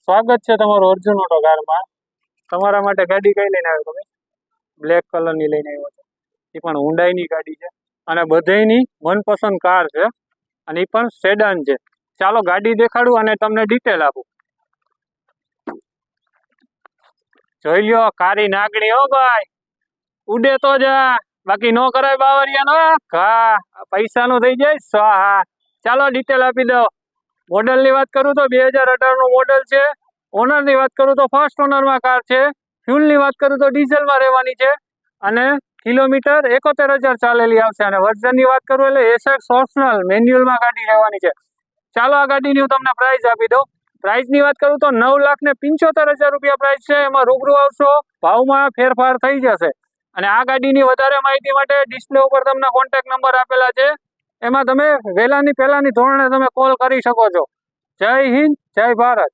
સ્વાગત છે તમારું અર્જુન ઓટો કારમાં। તમારા માટે ગાડી કઈ લઈને આવ્યો તમે? બ્લેક કલરની લઈને આવ્યો છે। એ પણ હુન્ડાઈની ગાડી છે અને બધાયની મનપસંદ કાર છે અને એ પણ સેડાન છે। ચાલો ગાડી દેખાડું અને તમને ડિટેલ આપું। જોઈ લ્યો, કારી નાગણી હો ભાઈ, ઉડે તો જા, બાકી નો કરાય બાવરિયાનો ઘા, પૈસાનું થઈ જાય સ્વાહા। ચાલો ડિટેલ આપી દો। મોડલની વાત કરું તો 2018 નું મોડલ છે। ઓનરની વાત કરું તો ફર્સ્ટ ઓનરમાં કાર છે। ફ્યુલની વાત કરું તો ડીઝલમાં રહેવાની છે અને કિલોમીટર 71,000 ચાલેલી આવશે। અને વર્ઝનની વાત કરું એટલે એસએક્સ ઓપ્શનલ મેન્યુઅલમાં ગાડી રહેવાની છે। ચાલો આ ગાડીની હું તમને પ્રાઇસ આપી દઉં। પ્રાઇસની વાત કરું તો 9,75,000 રૂપિયા પ્રાઇસ છે। એમાં રૂબરૂ આવશો, ભાવમાં ફેરફાર થઈ જશે। અને આ ગાડીની વધારે માહિતી માટે ડિસ્પ્લે ઉપર તમને કોન્ટેક્ટ નંબર આપેલા છે, એમાં તમે વહેલાની પહેલાની ધોરણે તમે કોલ કરી શકો છો। જય હિન્દ, જય ભારત।